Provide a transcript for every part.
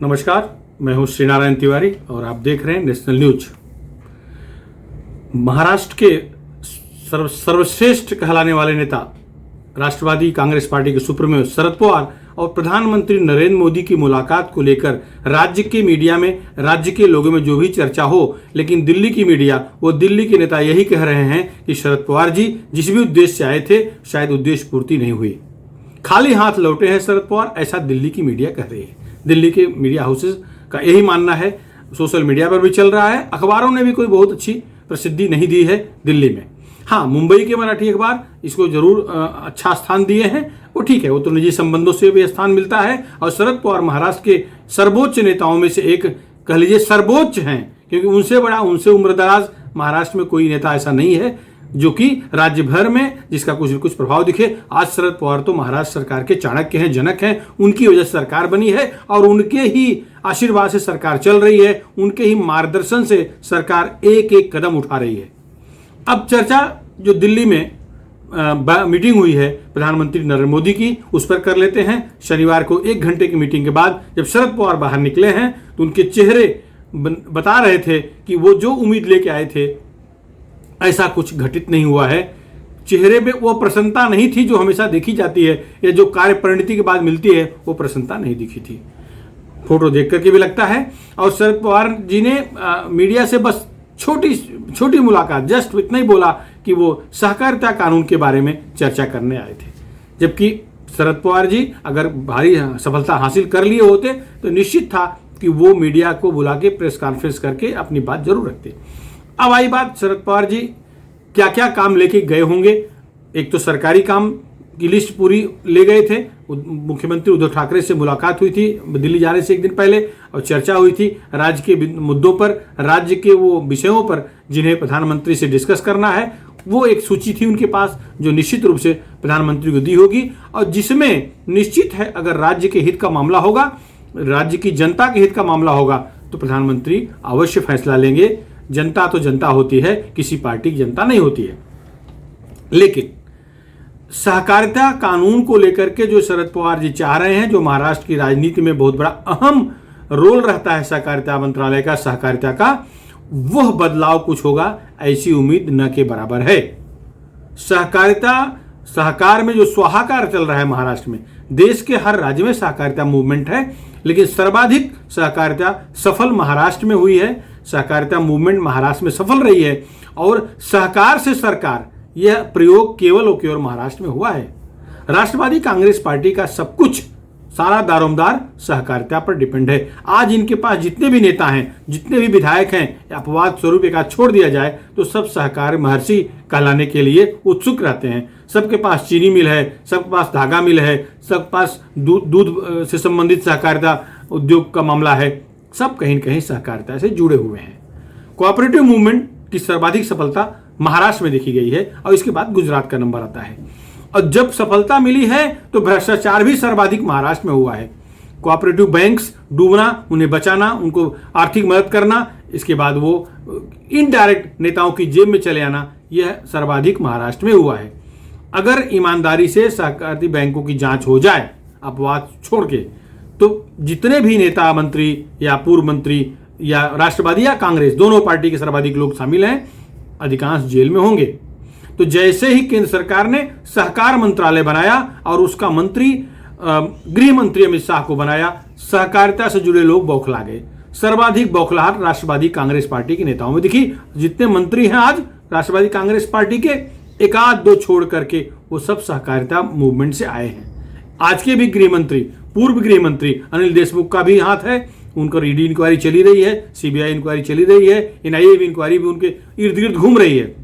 नमस्कार, मैं हूं श्रीनारायण तिवारी और आप देख रहे हैं नेशनल न्यूज। महाराष्ट्र के सर्वश्रेष्ठ कहलाने वाले नेता राष्ट्रवादी कांग्रेस पार्टी के सुप्रीमो शरद पवार और प्रधानमंत्री नरेंद्र मोदी की मुलाकात को लेकर राज्य के मीडिया में, राज्य के लोगों में जो भी चर्चा हो, लेकिन दिल्ली की मीडिया, वो दिल्ली के नेता यही कह रहे हैं कि शरद पवार जी जिस भी उद्देश्य से आए थे शायद उद्देश्य पूर्ति नहीं हुई, खाली हाथ लौटे हैं शरद पवार, ऐसा दिल्ली की मीडिया कह रही है। दिल्ली के मीडिया हाउसेस का यही मानना है, सोशल मीडिया पर भी चल रहा है, अखबारों ने भी कोई बहुत अच्छी प्रसिद्धि नहीं दी है दिल्ली में। हाँ, मुंबई के मराठी अखबार इसको जरूर अच्छा स्थान दिए हैं, वो ठीक है, वो तो निजी संबंधों से भी स्थान मिलता है। और शरद पवार महाराष्ट्र के सर्वोच्च नेताओं में से एक, कह लीजिए सर्वोच्च हैं, क्योंकि उनसे बड़ा, उनसे उम्रदराज महाराष्ट्र में कोई नेता ऐसा नहीं है जो कि राज्य भर में जिसका कुछ न कुछ प्रभाव दिखे। आज शरद पवार तो महाराष्ट्र सरकार के चाणक्य हैं, जनक हैं, उनकी वजह से सरकार बनी है और उनके ही आशीर्वाद से सरकार चल रही है, उनके ही मार्गदर्शन से सरकार एक एक कदम उठा रही है। अब चर्चा जो दिल्ली में मीटिंग हुई है प्रधानमंत्री नरेंद्र मोदी की, उस पर कर लेते हैं। शनिवार को 1 घंटे की मीटिंग के बाद जब शरद पवार बाहर निकले हैं तो उनके चेहरे बता रहे थे कि वो जो उम्मीद लेके आए थे ऐसा कुछ घटित नहीं हुआ है। चेहरे पे वो प्रसन्नता नहीं थी जो हमेशा देखी जाती है, या जो कार्य परिणति के बाद मिलती है, वो प्रसन्नता नहीं दिखी थी। फोटो देख करके भी लगता है। और शरद पवार जी ने मीडिया से बस छोटी मुलाकात, जस्ट इतना ही बोला कि वो सहकारिता कानून के बारे में चर्चा करने आए थे। जबकि शरद पवार जी अगर भारी सफलता हासिल कर लिए होते तो निश्चित था कि वो मीडिया को बुला के प्रेस कॉन्फ्रेंस करके अपनी बात जरूर रखते। अब आई बात, शरद पवार जी क्या क्या काम लेके गए होंगे। एक तो सरकारी काम की लिस्ट पूरी ले गए थे। मुख्यमंत्री उद्धव ठाकरे से मुलाकात हुई थी दिल्ली जाने से 1 दिन पहले और चर्चा हुई थी राज्य के मुद्दों पर, राज्य के वो विषयों पर जिन्हें प्रधानमंत्री से डिस्कस करना है। वो एक सूची थी उनके पास जो निश्चित रूप से प्रधानमंत्री को दी होगी और जिसमें निश्चित है अगर राज्य के हित का मामला होगा, राज्य की जनता के हित का मामला होगा तो प्रधानमंत्री अवश्य फैसला लेंगे। जनता तो जनता होती है, किसी पार्टी की जनता नहीं होती है। लेकिन सहकारिता कानून को लेकर के जो शरद पवार जी चाह रहे हैं, जो महाराष्ट्र की राजनीति में बहुत बड़ा अहम रोल रहता है सहकारिता मंत्रालय का, सहकारिता का, वह बदलाव कुछ होगा ऐसी उम्मीद न के बराबर है। सहकार में जो स्वाहाकार चल रहा है महाराष्ट्र में, देश के हर राज्य में सहकारिता मूवमेंट है, लेकिन सर्वाधिक सहकारिता सफल महाराष्ट्र में हुई है। सहकारिता मूवमेंट महाराष्ट्र में सफल रही है और सहकार से सरकार, यह प्रयोग केवल और केवल महाराष्ट्र में हुआ है। राष्ट्रवादी कांग्रेस पार्टी का सब कुछ, सारा दारोमदार सहकारिता पर डिपेंड है। आज इनके पास जितने भी नेता हैं, जितने भी विधायक हैं, अपवाद स्वरूप एक आध छोड़ दिया जाए तो सब सहकार महर्षि कहलाने के लिए उत्सुक रहते हैं। सबके पास चीनी मिल है, सबके पास धागा मिल है, सबके पास दूध से संबंधित सहकारिता उद्योग का मामला है, सब कहीं न कहीं सहकारिता से जुड़े हुए हैं। कोऑपरेटिव मूवमेंट की सर्वाधिक सफलता महाराष्ट्र में देखी गई है और इसके बाद गुजरात का नंबर आता है। और जब सफलता मिली है तो भ्रष्टाचार भी सर्वाधिक महाराष्ट्र में हुआ है। कोऑपरेटिव बैंक्स डूबना, उन्हें बचाना, उनको आर्थिक मदद करना, इसके बाद वो इनडायरेक्ट नेताओं की जेब में चले आना, यह सर्वाधिक महाराष्ट्र में हुआ है। अगर ईमानदारी से सहकारी बैंकों की जांच हो जाए, अपवाद छोड़ के, तो जितने भी नेता, मंत्री या पूर्व मंत्री या राष्ट्रवादी या कांग्रेस, दोनों पार्टी के सर्वाधिक लोग शामिल हैं, अधिकांश जेल में होंगे। तो जैसे ही केंद्र सरकार ने सहकार मंत्रालय बनाया और उसका मंत्री गृह मंत्री अमित शाह को बनाया, सहकारिता से जुड़े लोग बौखला गए। सर्वाधिक बौखलाहट राष्ट्रवादी कांग्रेस पार्टी के नेताओं में दिखी। जितने मंत्री हैं आज राष्ट्रवादी कांग्रेस पार्टी के, 1-2 छोड़ करके वो सब सहकारिता मूवमेंट से आए हैं। आज के भी गृह मंत्री, पूर्व गृह मंत्री अनिल देशमुख का भी हाथ है, उनका ईडी इंक्वायरी चली रही है, सीबीआई इंक्वायरी चली रही है, एनआईए भी इंक्वायरी भी उनके इर्द गिर्द घूम रही है।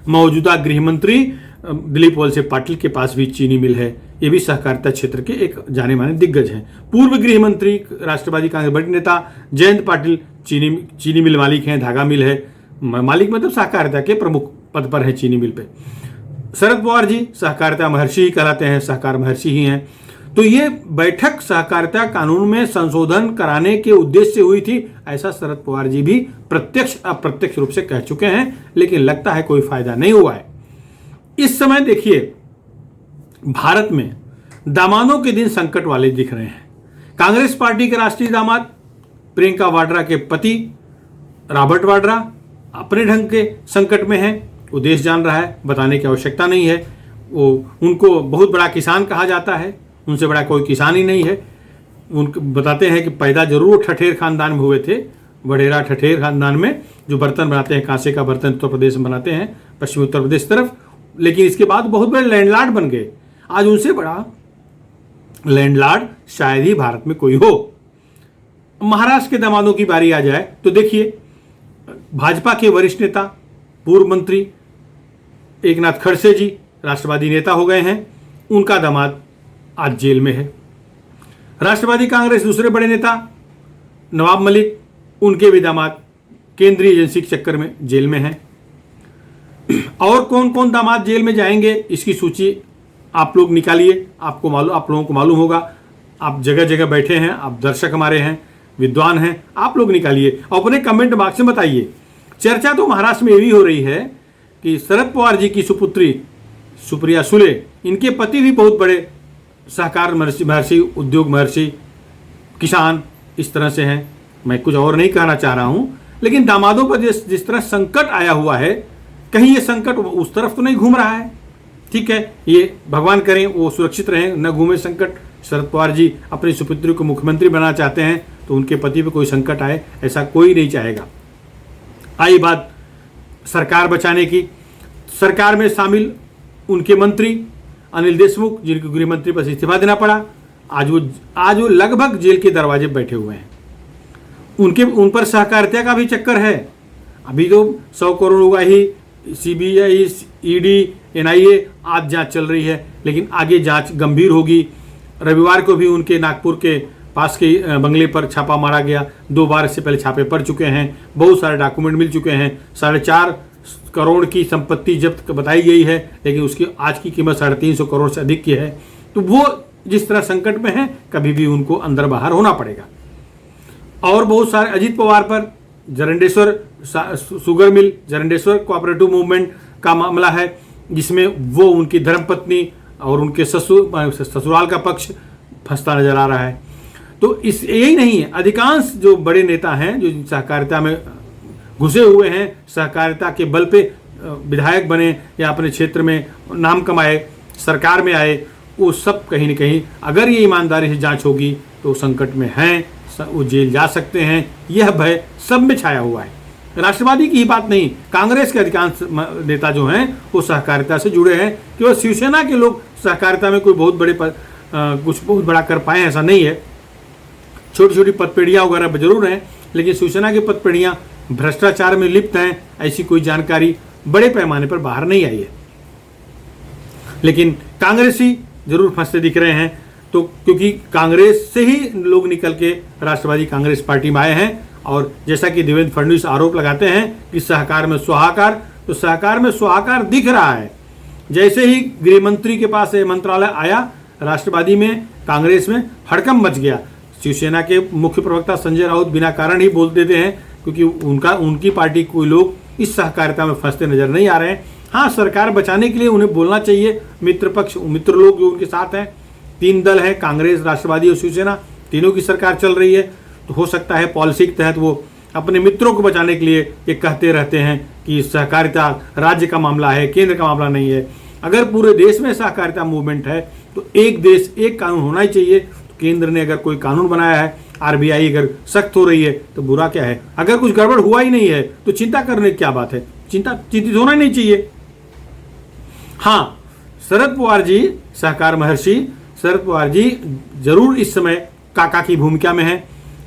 मौजूदा गृह मंत्री दिलीप वलसे पाटिल के पास भी चीनी मिल है, ये भी सहकारिता क्षेत्र के एक जाने माने दिग्गज हैं। पूर्व गृह मंत्री राष्ट्रवादी कांग्रेस बड़े नेता जयंत पाटिल चीनी मिल मालिक हैं, धागा मिल है मालिक, मतलब सहकारिता के प्रमुख पद पर है चीनी मिल पे। शरद पवार जी सहकारिता महर्षि ही कहलाते हैं, सहकार महर्षि ही हैं। तो ये बैठक सहकारिता कानून में संशोधन कराने के उद्देश्य से हुई थी, ऐसा शरद पवार जी भी प्रत्यक्ष अप्रत्यक्ष रूप से कह चुके हैं, लेकिन लगता है कोई फायदा नहीं हुआ है। इस समय देखिए भारत में दामादों के दिन संकट वाले दिख रहे हैं। कांग्रेस पार्टी के राष्ट्रीय दामाद प्रियंका वाड्रा के पति रॉबर्ट वाड्रा अपने ढंग के संकट में हैं। वो देश जान रहा है, बताने की आवश्यकता नहीं है। वो उनको बहुत बड़ा किसान कहा जाता है, उनसे बड़ा कोई किसान ही नहीं है। उनको बताते हैं कि पैदा जरूर ठठेर खानदान में हुए थे, वडेरा ठठेर खानदान में, जो बर्तन बनाते हैं, कांसे का बर्तन उत्तर प्रदेश में बनाते हैं, पश्चिमी उत्तर प्रदेश तरफ। लेकिन इसके बाद बहुत बड़े लैंडलॉर्ड बन गए। आज उनसे बड़ा लैंडलॉर्ड शायद ही भारत में कोई हो। महाराष्ट्र के दामादों की बारी आ जाए तो देखिए, भाजपा के वरिष्ठ नेता पूर्व मंत्री एकनाथ खड़से जी राष्ट्रवादी नेता हो गए हैं। उनका दामाद आज जेल में है। राष्ट्रवादी कांग्रेस दूसरे बड़े नेता नवाब मलिक, उनके भी दामाद केंद्रीय एजेंसी के चक्कर में जेल में हैं। और कौन कौन दामाद जेल में जाएंगे, इसकी सूची आप लोग निकालिए। आप लोगों को मालूम होगा। आप जगह जगह बैठे हैं, आप दर्शक हमारे हैं, विद्वान हैं, आप लोग निकालिए और अपने कमेंट बॉक्स में बताइए। चर्चा तो महाराष्ट्र में ये भी हो रही है कि शरद पवार जी की सुपुत्री सुप्रिया सुले, इनके पति भी बहुत बड़े सहकार महर्षि, उद्योग महर्षि, किसान इस तरह से हैं। मैं कुछ और नहीं कहना चाह रहा हूं, लेकिन दामादों पर जिस तरह संकट आया हुआ है, कहीं ये संकट उस तरफ तो नहीं घूम रहा है। ठीक है, ये भगवान करें वो सुरक्षित रहें, न घूमे संकट। शरद पवार जी अपनी सुपुत्री को मुख्यमंत्री बनाना चाहते हैं तो उनके पति पे कोई संकट आए, ऐसा कोई नहीं चाहेगा। आई बात सरकार बचाने की। सरकार में शामिल उनके मंत्री अनिल देशमुख, जिनको गृह मंत्री पर इस्तीफा देना पड़ा, आज वो लगभग जेल के दरवाजे पर बैठे हुए हैं। उन पर सहकारिता का भी चक्कर है। अभी तो 100 करोड़ हुआ ही, CBI, ED, NIA आज जांच चल रही है, लेकिन आगे जांच गंभीर होगी। रविवार को भी उनके नागपुर के पास के बंगले पर छापा मारा गया। 2 बार इससे पहले छापे पड़ चुके हैं, बहुत सारे डॉक्यूमेंट मिल चुके हैं। 4.5 करोड़ की संपत्ति जब्त बताई गई है, लेकिन उसकी आज की कीमत 350 करोड़ से अधिक की है। तो वो जिस तरह संकट में है, कभी भी उनको अंदर बाहर होना पड़ेगा। और बहुत सारे अजित पवार पर Jarandeshwar sugar mill, Jarandeshwar cooperative movement का मामला है, जिसमें वो उनकी धर्मपत्नी और उनके ससुराल का पक्ष फंसता नजर आ रहा है। तो इस यही नहीं है, अधिकांश जो बड़े नेता हैं जो सहकारिता में घुसे हुए हैं, सहकारिता के बल पे विधायक बने या अपने क्षेत्र में नाम कमाए, सरकार में आए, वो सब कहीं न कहीं अगर ये ईमानदारी से जांच होगी तो संकट में हैं, वो जेल जा सकते हैं। यह भय सब में छाया हुआ है। राष्ट्रवादी की ही बात नहीं, कांग्रेस के अधिकांश नेता जो हैं वो सहकारिता से जुड़े हैं। केवल शिवसेना के लोग सहकारिता में कोई बहुत बड़े कुछ बहुत बड़ा कर पाए ऐसा नहीं है। छोटी छोटी पदपेढ़ियाँ वगैरह जरूर हैं, लेकिन शिवसेना की पदपेढ़ियाँ भ्रष्टाचार में लिप्त हैं, ऐसी कोई जानकारी बड़े पैमाने पर बाहर नहीं आई है। लेकिन कांग्रेसी जरूर फंसते दिख रहे हैं, तो क्योंकि कांग्रेस से ही लोग निकल के राष्ट्रवादी कांग्रेस पार्टी में आए हैं। और जैसा कि देवेंद्र फडणवीस आरोप लगाते हैं कि सहकार में स्वाहाकार, तो सहकार में स्वाहाकार दिख रहा है। जैसे ही गृह मंत्री के पास ये मंत्रालय आया, राष्ट्रवादी में, कांग्रेस में हड़कंप मच गया। शिवसेना के मुख्य प्रवक्ता संजय राउत बिना कारण ही बोल देते हैं, क्योंकि उनकी पार्टी कोई लोग इस सहकारिता में फंसते नजर नहीं आ रहे हैं। हाँ, सरकार बचाने के लिए उन्हें बोलना चाहिए। मित्र पक्ष, मित्र लोग जो उनके साथ हैं, 3 दल हैं, कांग्रेस, राष्ट्रवादी और शिवसेना, तीनों की सरकार चल रही है। तो हो सकता है पॉलिसी के तहत वो अपने मित्रों को बचाने के लिए ये कहते रहते हैं कि सहकारिता राज्य का मामला है, केंद्र का मामला नहीं है। अगर पूरे देश में सहकारिता मूवमेंट है तो एक देश एक कानून होना ही चाहिए। तो केंद्र ने अगर कोई कानून बनाया है, RBI अगर सख्त हो रही है तो बुरा क्या है। अगर कुछ गड़बड़ हुआ ही नहीं है तो चिंता करने की क्या बात है, चिंतित होना ही नहीं चाहिए। हाँ, शरद पवार जी, सहकार महर्षि शरद पवार जी जरूर इस समय काका की भूमिका में हैं।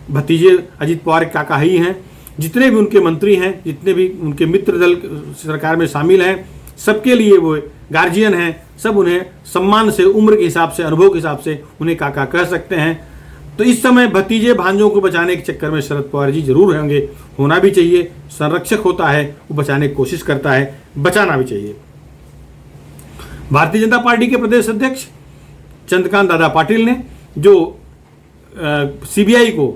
भतीजे अजित पवार काका ही हैं। जितने भी उनके मंत्री हैं, जितने भी उनके मित्र दल सरकार में शामिल हैं, सबके लिए वो गार्जियन हैं। सब उन्हें सम्मान से, उम्र के हिसाब से, अनुभव के हिसाब से उन्हें काका कह सकते हैं। तो इस समय भतीजे भांजों को बचाने के चक्कर में शरद पवार जी जरूर होंगे, होना भी चाहिए। संरक्षक होता है, वो बचाने की कोशिश करता है, बचाना भी चाहिए। भारतीय जनता पार्टी के प्रदेश अध्यक्ष चंद्रकांत दादा पाटिल ने जो CBI को,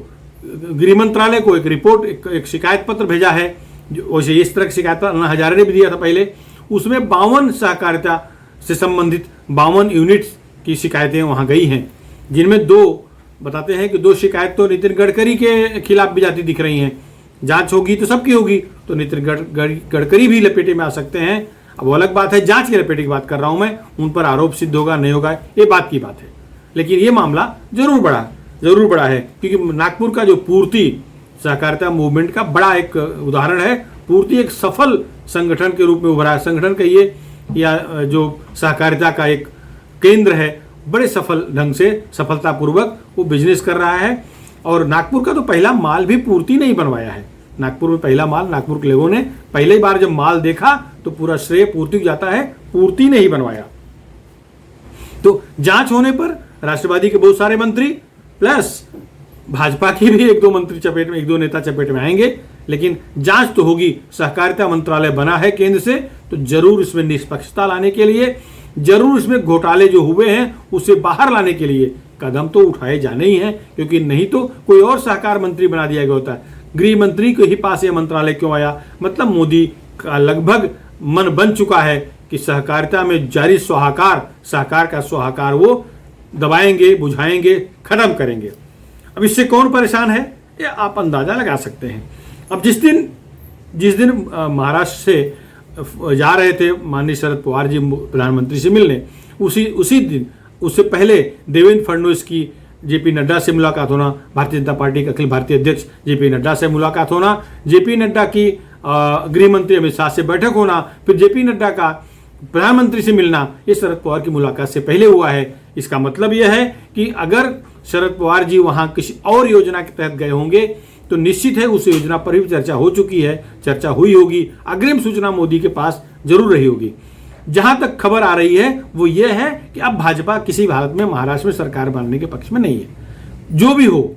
गृह मंत्रालय को एक रिपोर्ट, एक शिकायत पत्र भेजा है, वैसे इस तरह की शिकायत पत्र अन्ना हजारे ने भी दिया था पहले। उसमें 52 सहकारिता से संबंधित 52 यूनिट्स की शिकायतें वहां गई हैं, जिनमें 2 बताते हैं कि 2 शिकायत तो नितिन गडकरी के खिलाफ भी जाती दिख रही हैं। जांच होगी तो सबकी होगी, तो नितिन गडकरी भी लपेटे में आ सकते हैं। अब वो अलग बात है, जांच के लपेटे की बात कर रहा हूं मैं, उन पर आरोप सिद्ध होगा नहीं होगा ये बात की बात है। लेकिन ये मामला जरूर बड़ा है, क्योंकि नागपुर का जो पूर्ति सहकारिता मूवमेंट का बड़ा एक उदाहरण है। पूर्ति एक सफल संगठन के रूप में उभरा है, संगठन कहिए या जो सहकारिता का एक केंद्र है, बड़े सफल ढंग से सफलतापूर्वक वो बिजनेस कर रहा है। और नागपुर का तो पहला माल भी पूर्ति नहीं बनवाया है। नागपुर में पहला माल नागपुर के लोगों ने पहली बार जब माल देखा तो पूरा श्रेय पूर्ति जाता है, पूर्ति नहीं बनवाया। तो जांच होने पर राष्ट्रवादी के बहुत सारे मंत्री प्लस भाजपा के भी 1-2 मंत्री चपेट में, 1-2 नेता चपेट में आएंगे। लेकिन जांच तो होगी। सहकारिता मंत्रालय बना है केंद्र से, तो जरूर इसमें निष्पक्षता लाने के लिए, जरूर इसमें घोटाले जो हुए हैं उसे बाहर लाने के लिए कदम तो उठाए जाने ही हैं, क्योंकि नहीं तो कोई और सहकार मंत्री बना दिया गया होता है। गृह मंत्री के ही पास यह मंत्रालय क्यों आया? मतलब मोदी का लगभग मन बन चुका है कि सहकारिता में जारी सहकार का स्वाहाकार वो दबाएंगे, बुझाएंगे, खत्म करेंगे। अब इससे कौन परेशान है ये आप अंदाजा लगा सकते हैं। अब जिस दिन महाराष्ट्र से जा रहे थे माननीय शरद पवार जी प्रधानमंत्री से मिलने, उसी दिन, उससे पहले देवेंद्र फडणवीस की जेपी नड्डा से मुलाकात होना, भारतीय जनता पार्टी के अखिल भारतीय अध्यक्ष जेपी नड्डा से मुलाकात होना, जेपी नड्डा की गृह मंत्री अमित शाह से बैठक होना, फिर जेपी नड्डा का प्रधानमंत्री से मिलना, ये शरद पवार की मुलाकात से पहले हुआ है। इसका मतलब यह है कि अगर शरद पवार जी वहां किसी और योजना के तहत गए होंगे तो निश्चित है उस योजना पर भी चर्चा हो चुकी है, चर्चा हुई होगी, अग्रिम सूचना मोदी के पास जरूर रही होगी। जहां तक खबर आ रही है वो ये है कि अब भाजपा किसी हालत में महाराष्ट्र में सरकार बनाने के पक्ष में नहीं है। जो भी हो,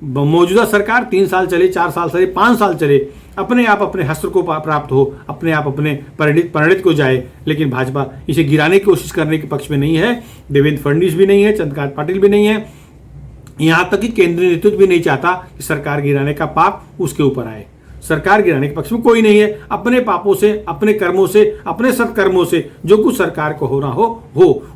मौजूदा सरकार 3 साल चले, 4 साल चले, 5 साल चले, अपने आप अपने हस्त्र को प्राप्त हो, अपने आप अपने परिणित को जाए, लेकिन भाजपा इसे गिराने की कोशिश करने के पक्ष में नहीं है। देवेंद्र फडणवीस भी नहीं है, चंद्रकांत पाटिल भी नहीं है, यहां तक कि केंद्रीय नेतृत्व भी नहीं चाहता कि सरकार गिराने का पाप उसके ऊपर आए। सरकार गिराने के पक्ष में कोई नहीं है। अपने पापों से, अपने कर्मों से, अपने सत्कर्मों से जो कुछ सरकार को होना हो।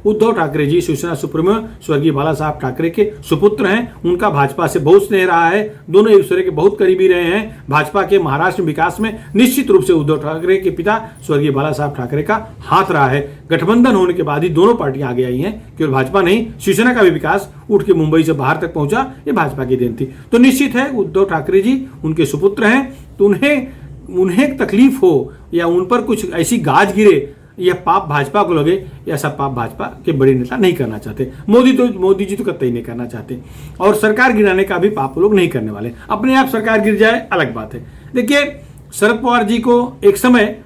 उद्धव ठाकरे जी शिवसेना सुप्रीमो स्वर्गीय बाला साहब ठाकरे के सुपुत्र हैं, उनका भाजपा से बहुत स्नेह रहा है, दोनों एक दूसरे के बहुत करीबी रहे हैं। भाजपा के महाराष्ट्र विकास में निश्चित रूप से उद्धव ठाकरे के पिता स्वर्गीय बाला साहब ठाकरे का हाथ रहा है। गठबंधन होने के बाद ही दोनों पार्टियां आगे आई हैं, केवल भाजपा नहीं, शिवसेना का भी विकास उठ के मुंबई से बाहर तक पहुंचा, ये भाजपा की देन थी। तो निश्चित है उद्धव ठाकरे जी उनके सुपुत्र हैं, तो उन्हें तकलीफ हो या उन पर कुछ ऐसी गाज गिरे, यह पाप भाजपा को लगे, ऐसा पाप भाजपा के बड़े नेता नहीं करना चाहते। मोदी जी तो कतई नहीं करना चाहते, और सरकार गिराने का भी पाप लोग नहीं करने वाले। अपने आप सरकार गिर जाए अलग बात है। देखिए, शरद पवार जी को एक समय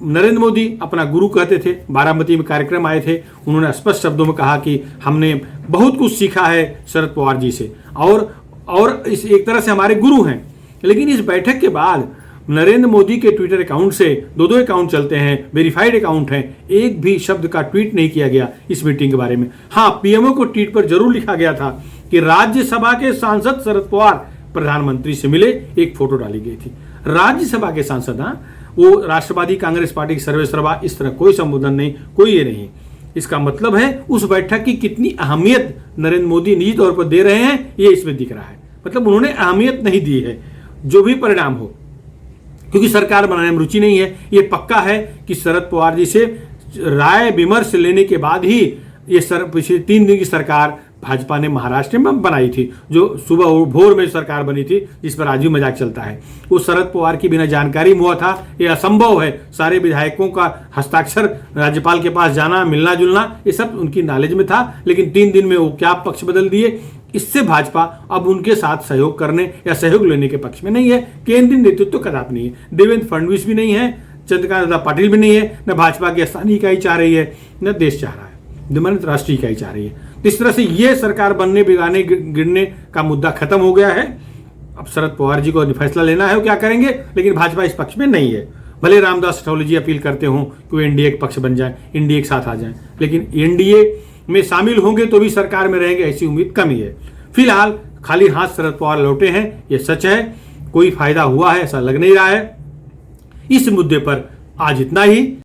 नरेंद्र मोदी अपना गुरु कहते थे। बारामती में कार्यक्रम आए थे, उन्होंने स्पष्ट शब्दों में कहा कि हमने बहुत कुछ सीखा है शरद पवार जी से, और इस एक तरह से हमारे गुरु हैं। लेकिन इस बैठक के बाद नरेंद्र मोदी के ट्विटर अकाउंट से 2 अकाउंट चलते हैं, वेरीफाइड अकाउंट हैं, एक भी शब्द का ट्वीट नहीं किया गया इस मीटिंग के बारे में। हाँ, पीएमओ को ट्वीट पर जरूर लिखा गया था कि राज्यसभा के सांसद शरद पवार प्रधानमंत्री से मिले, एक फोटो डाली गई थी। राज्यसभा के सांसद, वो राष्ट्रवादी कांग्रेस पार्टी की सर्वेसर्वा, इस तरह कोई संबोधन नहीं, कोई ये नहीं। इसका मतलब है उस बैठक की कितनी अहमियत नरेंद्र मोदी निजी तौर पर दे रहे हैं, ये इसमें दिख रहा है। मतलब उन्होंने अहमियत नहीं दी है, जो भी परिणाम हो, क्योंकि सरकार बनाने में रुचि नहीं है। ये पक्का है कि शरद पवार जी से राय विमर्श लेने के बाद ही ये पिछले 3 दिन की सरकार भाजपा ने महाराष्ट्र में बनाई थी, जो सुबह भोर में सरकार बनी थी, जिस पर आज भी मजाक चलता है। वो शरद पवार की बिना जानकारी में हुआ था, ये असंभव है। सारे विधायकों का हस्ताक्षर, राज्यपाल के पास जाना, मिलना जुलना, ये सब उनकी नॉलेज में था। लेकिन 3 दिन में वो क्या पक्ष बदल दिए। इससे भाजपा अब उनके साथ सहयोग करने या सहयोग लेने के पक्ष में नहीं है। केंद्रीय नेतृत्व तो कदापि नहीं है, देवेंद्र फडणवीस भी नहीं है, चंद्रकांत पाटिल भी नहीं है, न भाजपा की स्थानीय इकाई चाह रही है, न देश चाह रहा है, न राष्ट्रीय इकाई चाह रही है। इस तरह से ये सरकार बनने, बिगाड़ने, गिरने का मुद्दा खत्म हो गया है। अब शरद पवार जी को फैसला लेना है वो क्या करेंगे, लेकिन भाजपा इस पक्ष में नहीं है। भले रामदास अठावले जी अपील करते हों कि वो एनडीए के पक्ष बन जाए, एनडीए के साथ आ जाए, लेकिन एनडीए में शामिल होंगे तो भी सरकार में रहेंगे, ऐसी उम्मीद कम ही है। फिलहाल खाली हाथ शरद पवार लौटे हैं, ये सच है। कोई फायदा हुआ है ऐसा लग नहीं रहा है। इस मुद्दे पर आज इतना ही।